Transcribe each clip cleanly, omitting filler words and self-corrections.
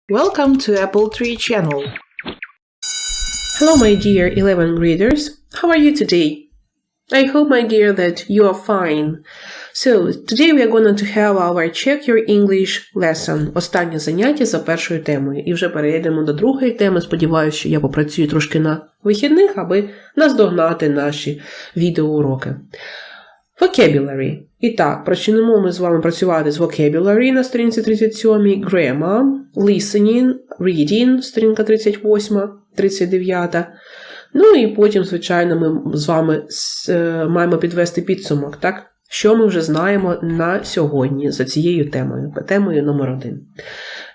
Welcome to Apple Tree channel. Hello my dear 11th graders, how are you today? I hope my dear that you are fine. So, today we are going to have our Check Your English lesson. Останнє заняття за першою темою. І вже перейдемо до другої теми. Сподіваюся, що я попрацюю трошки на вихідних, аби наздогнати наші відеоуроки. Vocabulary. І так, почнемо ми з вами працювати з vocabulary на сторінці 37, grammar, listening, reading, сторінка 38, 39. Ну і потім, звичайно, ми з вами маємо підвести підсумок, так? Що ми вже знаємо на сьогодні за цією темою номер 1.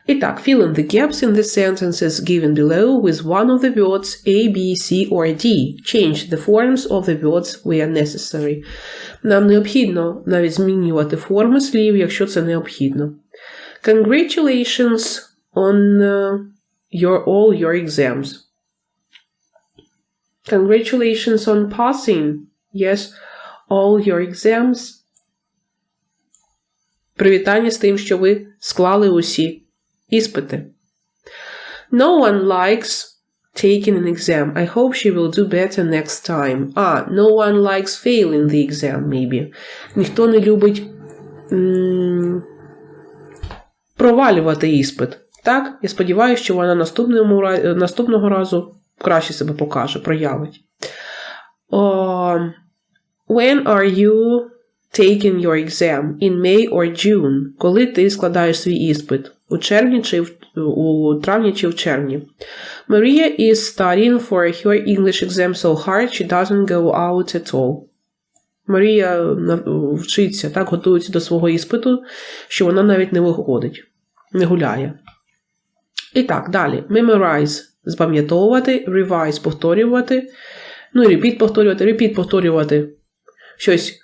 І так, fill in the gaps in the sentences given below with one of the words A, B, C or D. Change the forms of the words where necessary. Нам необхідно навіть змінювати форми слів, якщо це необхідно. Congratulations on all your exams. Congratulations on passing, yes, all your exams. Привітання з тим, що ви склали усі іспити. No one likes taking an exam. I hope she will do better next time. No one likes failing the exam, maybe. Ніхто не любить провалювати іспит. Так? Я сподіваюся, що вона наступного разу краще себе покаже, проявить. When are you taking your exam? In May or June? Коли ти складаєш свій іспит? У травні чи в червні? Maria is studying for her English exam so hard she doesn't go out at all. Марія вчиться, так, готується до свого іспиту, що вона навіть не виходить, не гуляє. І так, далі. Memorize – запам'ятовувати, revise – повторювати, ну і repeat повторювати щось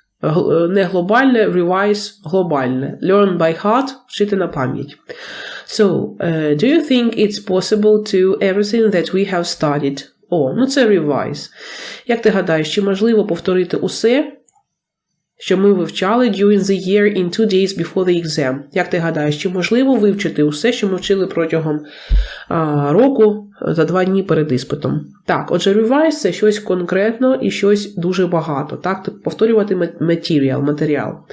не глобальне, revise – глобальне. Learn by heart – вчити на пам'ять. So, do you think it's possible to everything that we have studied? Ну це revise. Як ти гадаєш, чи можливо повторити усе, що ми вивчали during the year in 2 days before the exam? Як ти гадаєш, чи можливо вивчити усе, що ми вчили протягом року за 2 дні перед іспитом? Так, отже, revise – це щось конкретно і щось дуже багато. Так, повторювати матеріал.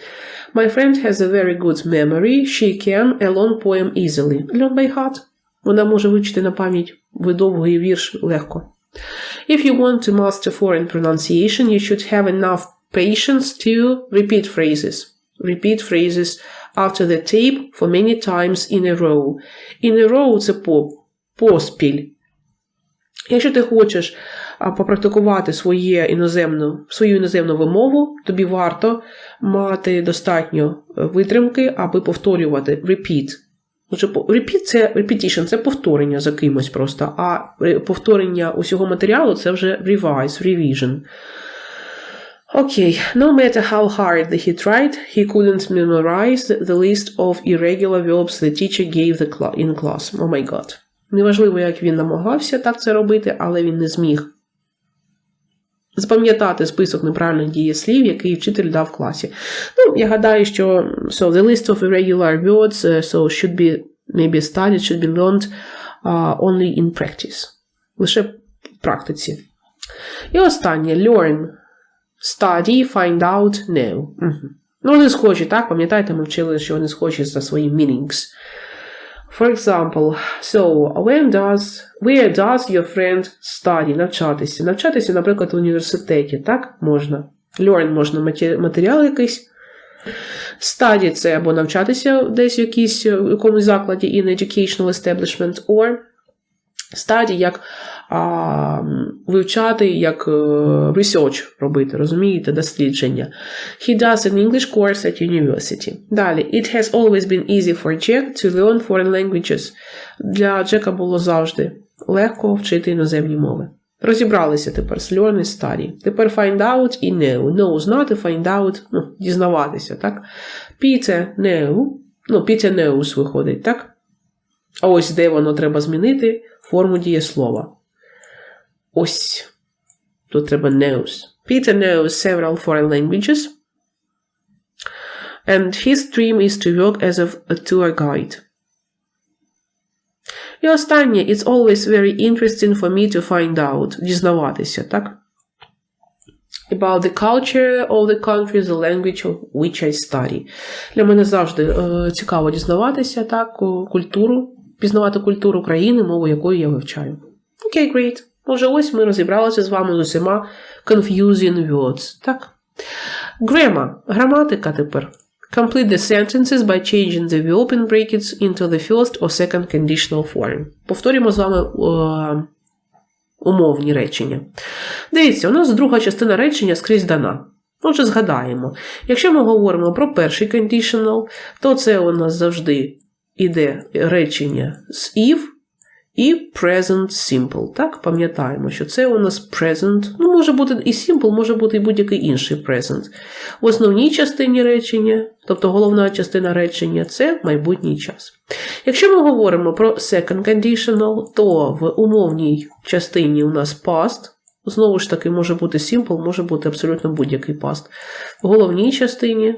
My friend has a very good memory. She can a long poem easily. Learn by heart. Вона може вивчити на пам'ять довгий вірш легко. If you want to master foreign pronunciation, you should have enough patience to repeat phrases. Repeat phrases after the tape for many times in a row. In a row – це поспіль. Якщо ти хочеш попрактикувати свою іноземну вимову, тобі варто мати достатньо витримки, аби повторювати. Repeat. Repeat – це repetition, це повторення за кимось просто, а повторення усього матеріалу – це вже revise, revision. Okay, no matter how hard he tried, he couldn't memorize the list of irregular verbs the teacher gave in class. Oh my god. Неважливо, як він намагався так це робити, але він не зміг запам'ятати список неправильних дієслів, який вчитель дав в класі. Я гадаю, що so the list of irregular words should be maybe studied, should be learned only in practice. Лише в практиці. І останнє. Learn. Study, find out, know. Вони схожі, так? Пам'ятаєте, ми вчили, що вони схожі за своїм meanings. For example, so, where does your friend study? Навчатися. Навчатися, наприклад, в університеті, так? Можна. Learn можна матеріал якийсь. Study – це або навчатися десь в якомусь закладі in educational establishment, or study як вивчати, як research робити, розумієте, дослідження. He does an English course at university. Далі. It has always been easy for Jack to learn foreign languages. Для Джека було завжди легко вчити іноземні мови. Розібралися тепер з learn і study. Тепер find out і know. Know – знати, find out – дізнаватися, так? Peter know. Peter knows виходить, так? А ось де воно треба змінити форму дієслова. Ось. Тут треба knows. Peter knows several foreign languages. And his dream is to work as a tour guide. І останнє. It's always very interesting for me to find out. Дізнаватися, так? About the culture of the country, the language of which I study. Для мене завжди цікаво дізнаватися, так, культуру, пізнавати культуру країни, мову якої я вивчаю. Окей, great. Отже, ось ми розібралися з вами з усіма confusing words, так? Grammar. Граматика тепер. Complete the sentences by changing the verb in brackets into the first or second conditional form. Повторюємо з вами умовні речення. Дивіться, у нас друга частина речення скрізь дана. Отже, згадаємо. Якщо ми говоримо про перший conditional, то це у нас завжди іде речення з if і present simple. Так, пам'ятаємо, що це у нас present. Ну, може бути і simple, може бути і будь-який інший present. В основній частині речення, тобто головна частина речення, це майбутній час. Якщо ми говоримо про second conditional, то в умовній частині у нас past. Знову ж таки, може бути simple, може бути абсолютно будь-який past. В головній частині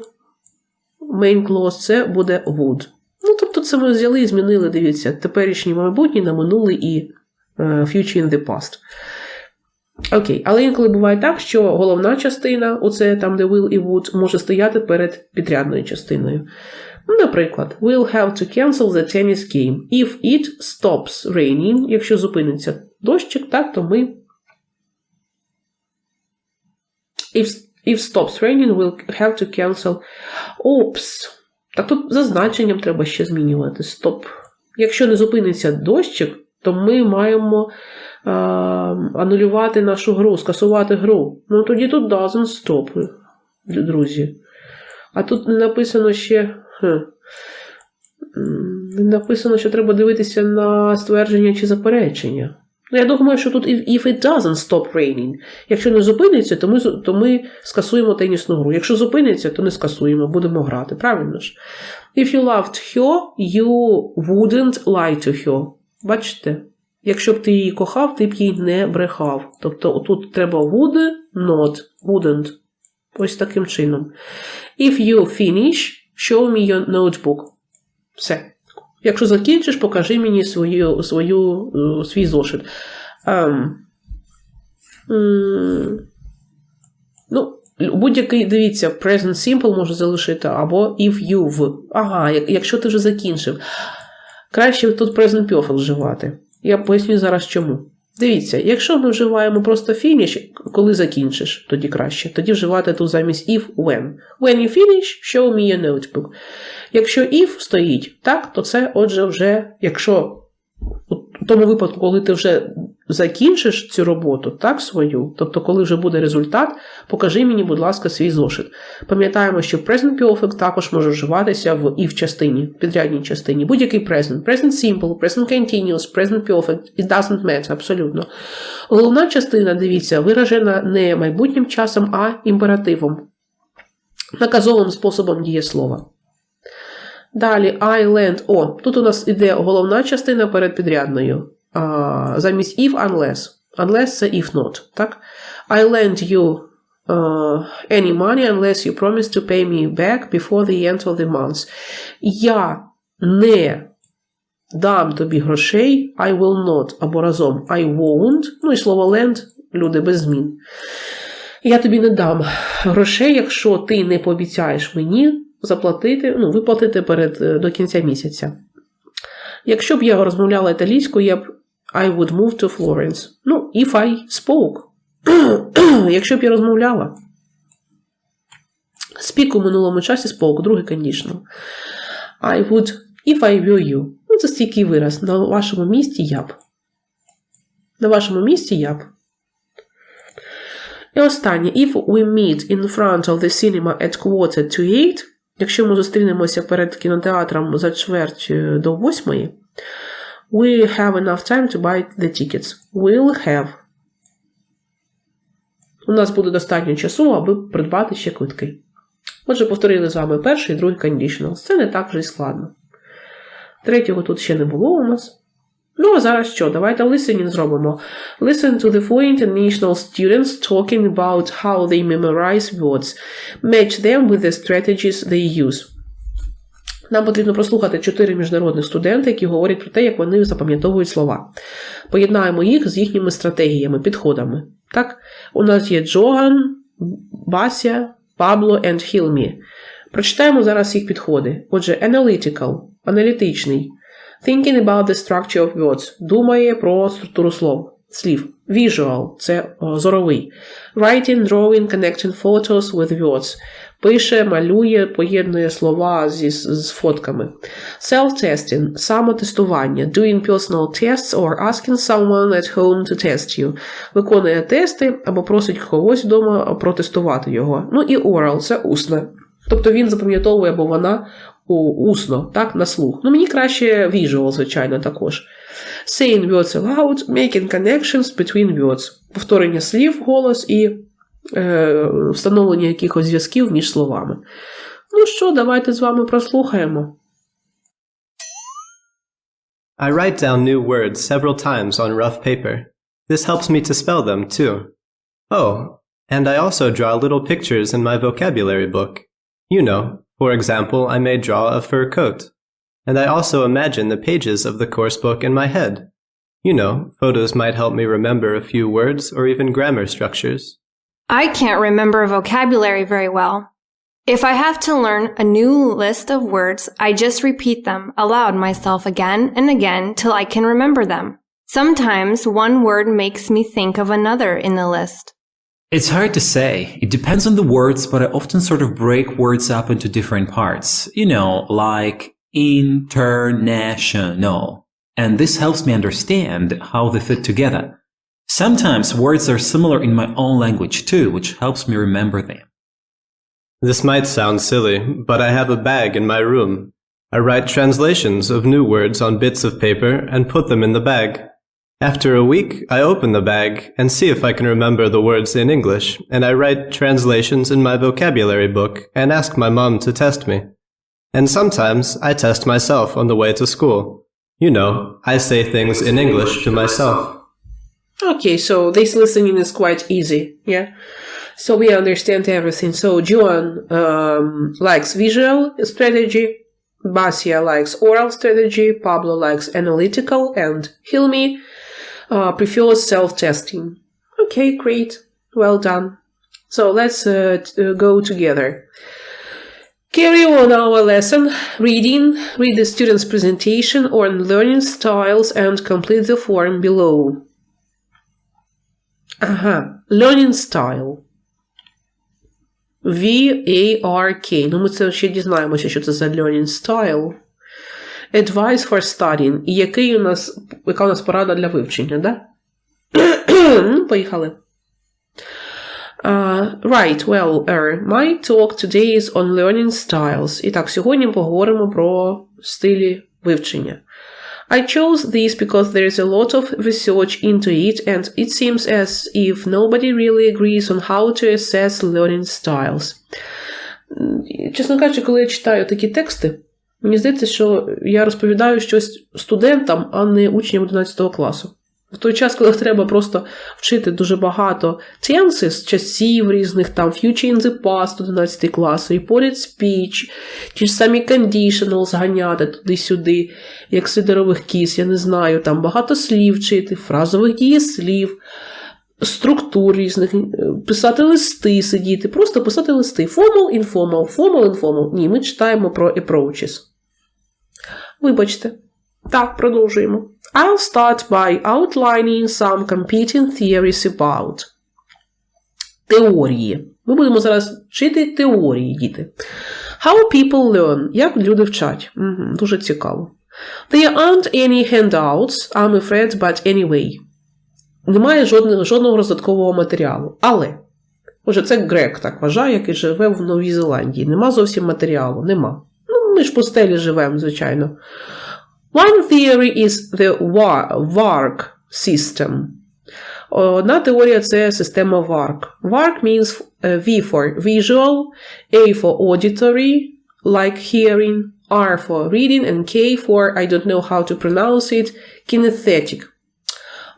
main clause це буде would. Ну, тобто це ми взяли і змінили, дивіться, теперішній майбутній на минулий і future in the past. Окей, але інколи буває так, що головна частина, оце там, де will і would, може стояти перед підрядною частиною. Наприклад, we'll have to cancel the tennis game. If it stops raining, якщо зупиниться дощик, так, то ми if stops raining, we'll have to cancel. Oops. Так тут за значенням треба ще змінювати. Стоп. Якщо не зупиниться дощик, то ми маємо анулювати нашу гру, скасувати гру. Ну тоді тут doesn't stop, друзі. А тут не написано ще... Не написано, що треба дивитися на ствердження чи заперечення. Ну, я думаю, що тут if it doesn't stop raining. Якщо не зупиниться, то ми скасуємо тенісну гру. Якщо зупиниться, то не скасуємо, будемо грати. Правильно ж? If you loved her, you wouldn't lie to her. Бачите? Якщо б ти її кохав, ти б їй не брехав. Тобто тут треба would, not, wouldn't. Ось таким чином. If you finish, show me your notebook. Все. Якщо закінчиш, покажи мені свій зошит. Ну, будь-який, дивіться, present simple може залишити, або if you've. Ага, якщо ти вже закінчив. Краще тут present perfect вживати. Я поясню зараз чому. Дивіться, якщо ми вживаємо просто finish, коли закінчиш, тоді краще. Тоді вживати тут замість if, when. When you finish, show me your notebook. Якщо if стоїть, так, то це, отже, вже, якщо у тому випадку, коли ти вже закінчиш цю роботу, так, свою, тобто коли вже буде результат, покажи мені, будь ласка, свій зошит. Пам'ятаємо, що present perfect також може вживатися в if частині, підрядній частині. Будь-який present. Present simple, present continuous, present perfect. It doesn't matter, абсолютно. Головна частина, дивіться, виражена не майбутнім часом, а імперативом. Наказовим способом дієслова. Далі, I lend, тут у нас іде головна частина перед підрядною. Замість if, unless. Unless це if not, так? I lend you any money unless you promise to pay me back before the end of the month. Я не дам тобі грошей, I will not, або разом I won't, ну і слово lend, люди, без змін. Я тобі не дам грошей, якщо ти не пообіцяєш мені заплатити, виплатити до кінця місяця. Якщо б я розмовляла італійською, я б I would move to Florence. If I spoke. Якщо б я розмовляла. Speak у минулому часі, spoke, другий conditional. I would, if I were you. Це стійкий вираз. На вашому місці я б. На вашому місці я б. І останнє. If we meet in front of the cinema at 7:45, якщо ми зустрінемося перед кінотеатром за 7:45, we have enough time to buy the tickets. We'll have. У нас буде достатньо часу, аби придбати ще квитки. Отже, повторили з вами перший і другий conditional. Це не так вже й складно. Третього тут ще не було у нас. А зараз що? Давайте listening зробимо. Listen to the foreign international students talking about how they memorize words. Match them with the strategies they use. Нам потрібно прослухати 4 міжнародних студенти, які говорять про те, як вони запам'ятовують слова. Поєднаємо їх з їхніми стратегіями, підходами. Так? У нас є Джоан, Бася, Пабло and Хілмі. Прочитаємо зараз їх підходи. Отже, analytical – аналітичний. Thinking about the structure of words – думає про структуру слів. Visual – це зоровий. Writing, drawing, connecting photos with words – пише, малює, поєднує слова з фотками. Self-testing – самотестування. Doing personal tests or asking someone at home to test you. Виконує тести або просить когось вдома протестувати його. Ну і oral – це усне. Тобто він запам'ятовує або вона усно, так, на слух. Ну мені краще visual, звичайно, також. Saying words aloud, making connections between words. Повторення слів, голос і встановлення якихось зв'язків між словами. Ну що, давайте з вами прослухаємо. I write down new words several times on rough paper. This helps me to spell them, too. Oh, and I also draw little pictures in my vocabulary book. You know, for example, I may draw a fur coat. And I also imagine the pages of the course book in my head. You know, photos might help me remember a few words or even grammar structures. I can't remember vocabulary very well. If I have to learn a new list of words, I just repeat them aloud myself again and again till I can remember them. Sometimes one word makes me think of another in the list. It's hard to say. It depends on the words, but I often sort of break words up into different parts. You know, like international. And this helps me understand how they fit together. Sometimes words are similar in my own language too, which helps me remember them. This might sound silly, but I have a bag in my room. I write translations of new words on bits of paper and put them in the bag. After a week, I open the bag and see if I can remember the words in English, and I write translations in my vocabulary book and ask my mom to test me. And sometimes I test myself on the way to school. You know, I say things in English to myself. Okay, so this listening is quite easy, yeah? So we understand everything. So Joan likes visual strategy, Basia likes oral strategy, Pablo likes analytical, and Hilmi prefers self-testing. Okay, great. Well done. So let's go together. Carry on our lesson. Reading. Read the student's presentation on learning styles and complete the form below. Learning style. V-A-R-K. Ну, ми це ще дізнаємося, що це за learning style. Advice for studying. І яка у нас порада для вивчення, да? Поїхали. Right, well, my talk today is on learning styles. І так, сьогодні поговоримо про стилі вивчення. I chose this because there is a lot of research into it, and it seems as if nobody really agrees on how to assess learning styles. Чесно кажучи, коли я читаю такі тексти, мені здається, що я розповідаю щось студентам, а не учням 11 класу. В той час, коли треба просто вчити дуже багато tenses, часів різних, там, future in the past 11 класу, reported speech, ті ж самі conditionals ганяти туди-сюди, як слідерових кіз, я не знаю, там багато слів вчити, фразових дієслів, структур різних, писати листи, сидіти, просто писати листи. Formal, informal, formal, informal. Ні, ми читаємо про approaches. Вибачте. Так, продовжуємо. I'll start by outlining some competing theories about. Теорії. Ми будемо зараз вчити теорії, діти. How people learn. Як люди вчать. Дуже цікаво. There aren't any handouts, I'm afraid, but anyway. Немає жодного роздаткового матеріалу. Але. Отже, це Грек так вважає, який живе в Новій Зеландії. Нема зовсім матеріалу. Нема. Ну, ми ж по стелі живемо, звичайно. One theory is the VARK system. Одна теорія – це система VARK. VARK means V for visual, A for auditory, like hearing, R for reading, and K for, I don't know how to pronounce it, kinesthetic.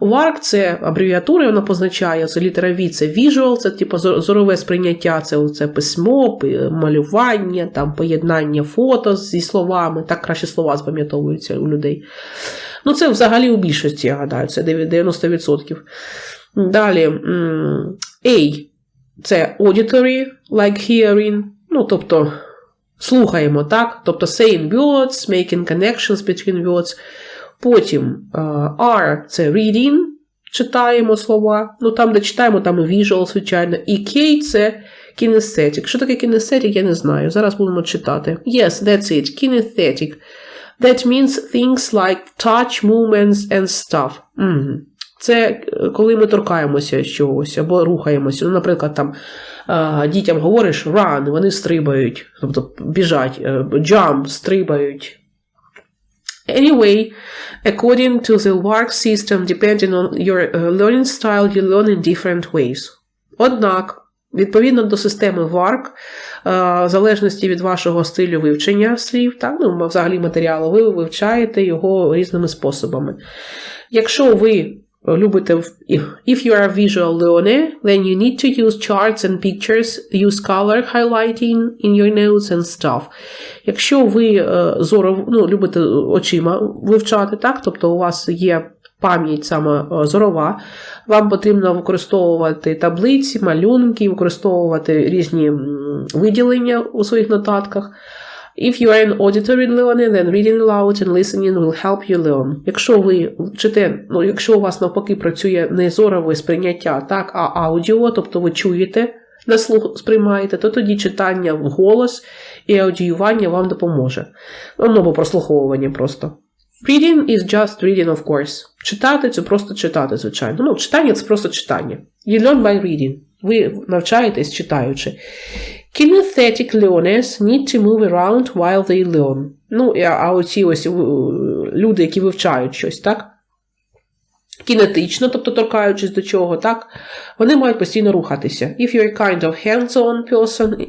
WARC – це абревіатура, вона позначає, це літера V – це visual, це типу зорове сприйняття, це письмо, малювання, там, поєднання фото зі словами, так краще слова запам'ятовуються у людей. Ну, це взагалі у більшості, я гадаю, це 90%. Далі, A – це auditory, like hearing, ну, тобто, слухаємо, так? Тобто, saying words, making connections between words. Потім R – це reading, читаємо слова. Ну, там, де читаємо, там і visual, звичайно. І K – це kinesthetic. Що таке kinesthetic, я не знаю. Зараз будемо читати. Yes, that's it. Kinesthetic. That means things like touch, movements and stuff. Це коли ми торкаємося чогось або рухаємося. Ну, наприклад, там дітям говориш run, вони стрибають, тобто біжать, jump, стрибають. Anyway, according to the WARC system, depending on your learning style, you learn in different ways. Однак, відповідно до системи WARC, в залежності від вашого стилю вивчення слів, так, ну, взагалі матеріалу, ви вивчаєте його різними способами. Якщо ви любите, if you are a visual learner, then you need to use charts and pictures, use color highlighting in your notes and stuff. Якщо ви любите очима вивчати, так, тобто у вас є пам'ять саме зорова, вам потрібно використовувати таблиці, малюнки, використовувати різні виділення у своїх нотатках. If you are an auditory learner, then reading aloud and listening will help you learn. Якщо ви вчите, якщо у вас навпаки працює не зорове сприйняття, так, а аудіо, тобто ви чуєте, на слух сприймаєте, то тоді читання вголос і аудіювання вам допоможе. Або прослуховування просто. Reading is just reading, of course. Читати – це просто читати, звичайно. Ну, читання – це просто читання. You learn by reading. Ви навчаєтесь читаючи. Kinesthetic learners need to move around while they learn. Ну, а оці ось люди, які вивчають щось, так? Кінетично, тобто торкаючись до чого, так? Вони мають постійно рухатися. If you're a kind of hands-on person,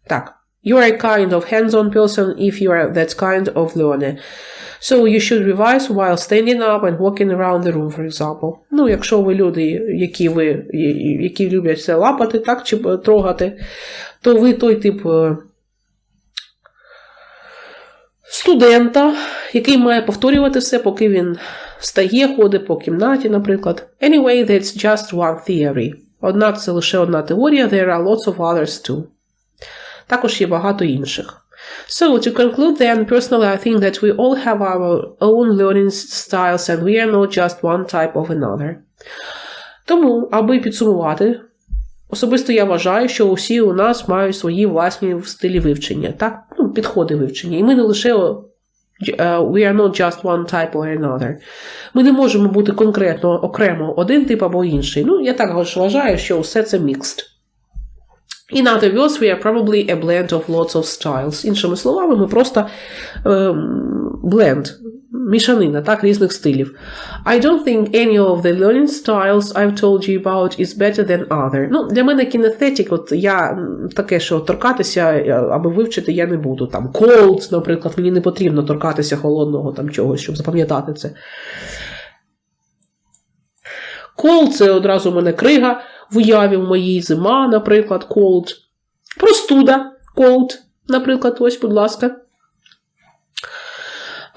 так. You're a kind of hands-on person if you are that kind of learner. So you should revise while standing up and walking around the room, for example. Ну, якщо ви люди, які люблять все лапати, так, чи трогати, то ви той тип студента, який має повторювати все, поки він встає, ходить по кімнаті, наприклад. Anyway, that's just one theory. Однак це лише одна теорія, there are lots of others too. Також є багато інших. So, to conclude then, personally I think that we all have our own learning styles and we are not just one type of another. Тому, аби підсумувати, особисто я вважаю, що усі у нас мають свої власні стилі вивчення, так? Ну, підходи вивчення. І ми не лише we are not just one type or another. Ми не можемо бути конкретно окремо один тип або інший. Ну, я також вважаю, що все це mixed. In other words, we are probably a blend of lots of styles. Іншими словами, ми просто blend, мішанина, так, різних стилів. I don't think any of the learning styles I've told you about is better than other. Ну, для мене kinesthetic, от я таке, що торкатися, аби вивчити, я не буду. Там cold, наприклад, мені не потрібно торкатися холодного там чогось, щоб запам'ятати це. Cold – це одразу в мене крига. В уяві в моїй зима, наприклад, cold. Простуда, cold, наприклад, ось, будь ласка.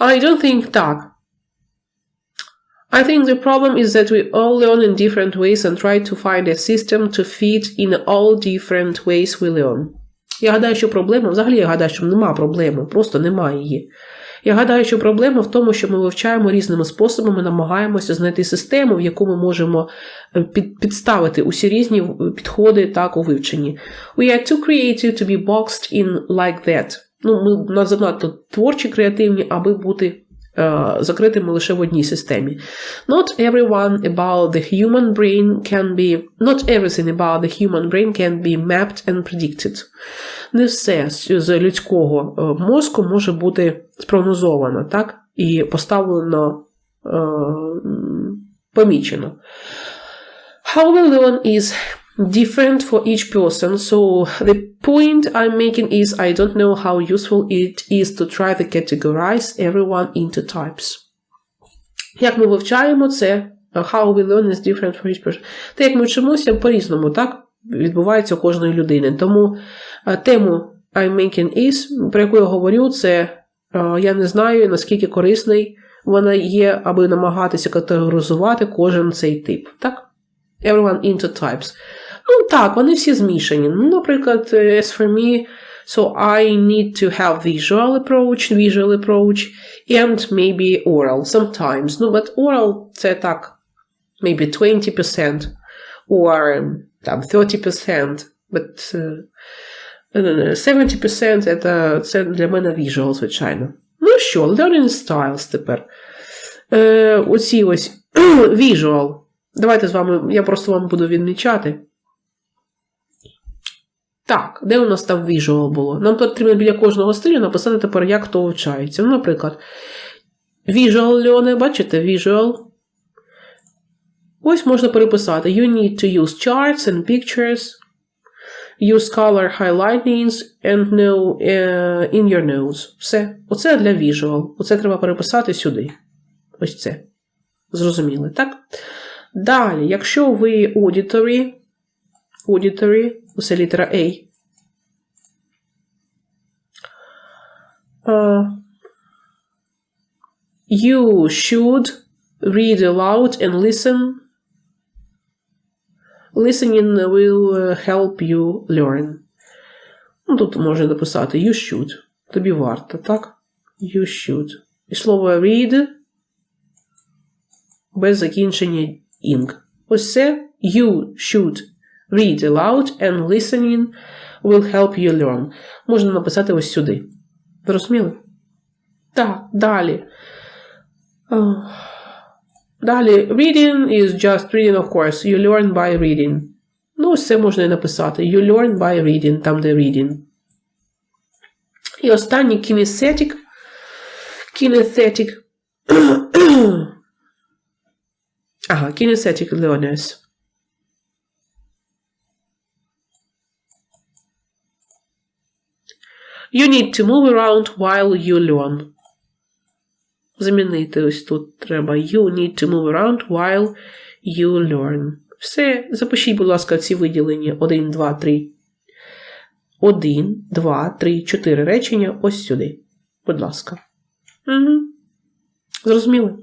I don't think так. I think the problem is that we all learn in different ways and try to find a system to fit in all different ways we learn. Я гадаю, що проблема, взагалі я гадаю, що нема проблеми, просто немає її. Я гадаю, що проблема в тому, що ми вивчаємо різними способами, намагаємося знайти систему, в яку ми можемо підставити усі різні підходи так у вивченні. We are too creative to be boxed in like that. Ну, ми занадто творчі, креативні, аби бути закритими лише в одній системі. Not everything about the human brain can be mapped and predicted. Не все з людського мозку може бути спрогнозовано, так? І поставлено, помічено. How we learn is different for each person, so the point I'm making is I don't know how useful it is to try to categorize everyone into types. Як ми вивчаємо, це How we learn is different for each person. Те, як ми вчимося, по-різному, так? Відбувається у кожної людини. Тому тему I'm making is, про яку я говорю, це я не знаю, наскільки корисний вона є, аби намагатися категоризувати кожен цей тип. Так? Everyone into types. Ну так, вони всі змішані. Наприклад, as for me, so I need to have visual approach, and maybe oral sometimes. No, but oral це так, maybe 20%, or там 30%, but 70% це для мене visual, звичайно. Ну що, learning styles тепер. Оці ось visual. Давайте з вами, я просто вам буду відмічати. Так, де у нас там visual було? Нам потрібно біля кожного стилю написати тепер, як хто вивчається. Ну, наприклад, visual learner, бачите, visual. Ось можна переписати. You need to use charts and pictures. Use color highlightings and know in your notes. Все. Оце для visual. Оце треба переписати сюди. Ось це. Зрозуміли, так? Далі, якщо ви auditory, це літера A. You should read aloud and listen. Listening will help you learn. Ну, тут можна написати you should. Тобі варто, так? You should. І слово read без закінчення ing. Ось це you should read aloud and listening will help you learn. Можна написати ось сюди. Зрозуміли? Так, далі. Далі, reading is just reading, of course. You learn by reading. Ну, ось це можна і написати. You learn by reading, там де reading. І останній kinesthetic. Kinesthetic learners. You need to move around while you learn. Замінити ось тут треба. You need to move around while you learn. Все. Запишіть, будь ласка, ці виділення. 1, 2, 3. 1, 2, 3, 4 речення ось сюди. Будь ласка. Угу. Зрозуміли?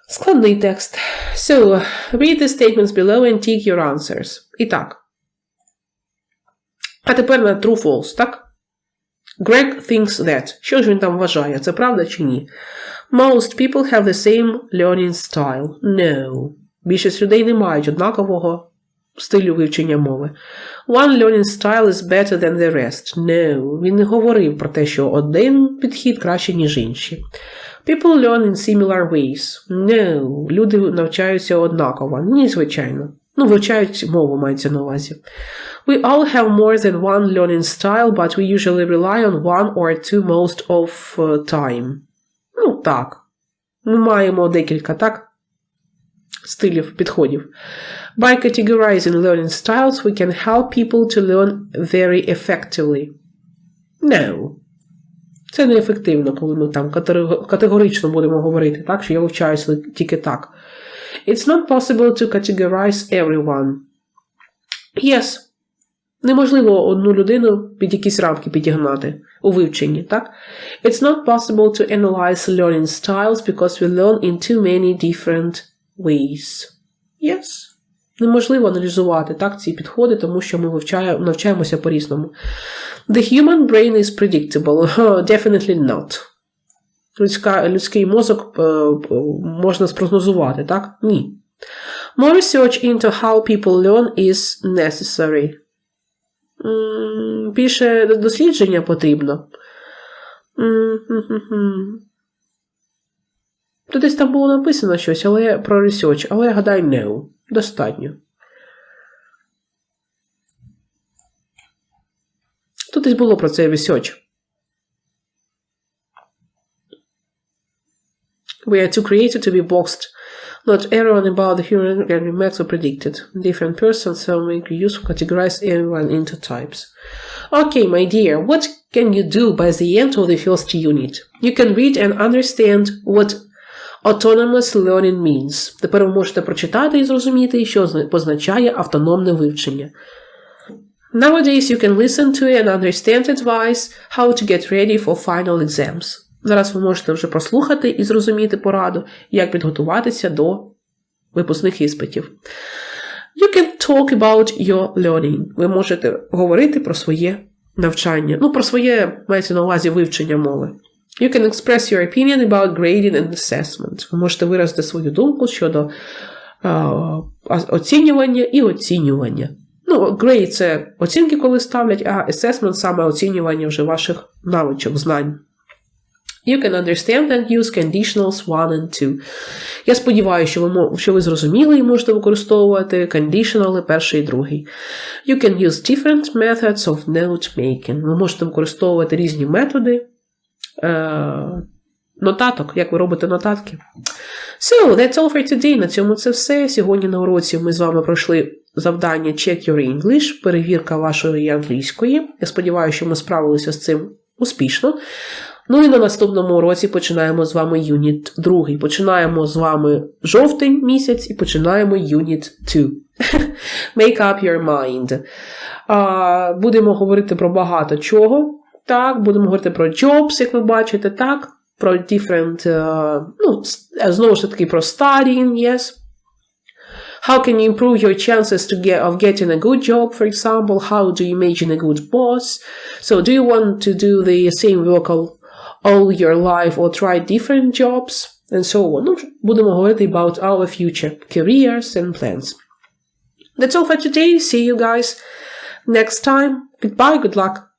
Складний текст. So, read the statements below and tick your answers. І так. А тепер на true-false, так? Greg thinks that. Що ж він там вважає? Це правда чи ні? Most people have the same learning style. No. Більшість людей не мають однакового стилю вивчення мови. One learning style is better than the rest. No. Він не говорив про те, що один підхід краще, ніж інші. People learn in similar ways. No. Люди навчаються однаково. Ні, звичайно. Ну, вивчають мову, мається на увазі. We all have more than one learning style, but we usually rely on one or two most of time. Ну, так. Ми маємо декілька, так? Стилів, підходів. By categorizing learning styles, we can help people to learn very effectively. No. Це неефективно, коли ми там категорично будемо говорити, так? Що я вивчаюся тільки так. It's not possible to categorize everyone. Yes. Неможливо одну людину під якісь рамки підігнати у вивченні, так? It's not possible to analyze learning styles because we learn in too many different ways. Yes. Неможливо аналізувати, так, ці підходи, тому що ми навчаємося по-різному. The human brain is predictable. Definitely not. Людський мозок можна спрогнозувати, так? Ні. More research into how people learn is necessary. Більше дослідження потрібно. Тут десь там було написано щось, але про research, але я гадаю, no. Достатньо. Тут десь було про цей research. We are too creative to be boxed. Not everyone about the human can be met or predicted. Different persons, so make use of categorize everyone into types. Okay, my dear, what can you do by the end of the first unit? You can read and understand what autonomous learning means. Тепер ви можете прочитати і зрозуміти, що позначає автономне вивчення. Nowadays you can listen to and understand advice how to get ready for final exams. Зараз ви можете вже прослухати і зрозуміти пораду, як підготуватися до випускних іспитів. You can talk about your learning. Ви можете говорити про своє навчання. Про своє, мається на увазі, вивчення мови. You can express your opinion about grading and assessment. Ви можете виразити свою думку щодо оцінювання і оцінювання. Grade – це оцінки, коли ставлять, а assessment – саме оцінювання вже ваших навичок, знань. You can understand and use conditionals 1 and 2. Я сподіваюся, що ви зрозуміли і можете використовувати кондішнали перший і другий. You can use different methods of note-making. Ви можете використовувати різні методи нотаток, як ви робите нотатки. So, that's all for today. На цьому це все. Сьогодні на уроці ми з вами пройшли завдання Check Your English, перевірка вашої англійської. Я сподіваюся, що ми справилися з цим успішно. І на наступному уроці починаємо з вами юніт 2. Починаємо з вами жовтень місяць і починаємо юніт 2. Make up your mind. Будемо говорити про багато чого. Так, будемо говорити про jobs, як ви бачите, так. Про different, знову ж таки про studying, yes. How can you improve your chances of getting a good job, for example? How do you imagine a good boss? So do you want to do the same work all your life or try different jobs? And so on. Будемо говорити about our future, careers and plans. That's all for today. See you guys next time. Goodbye, good luck.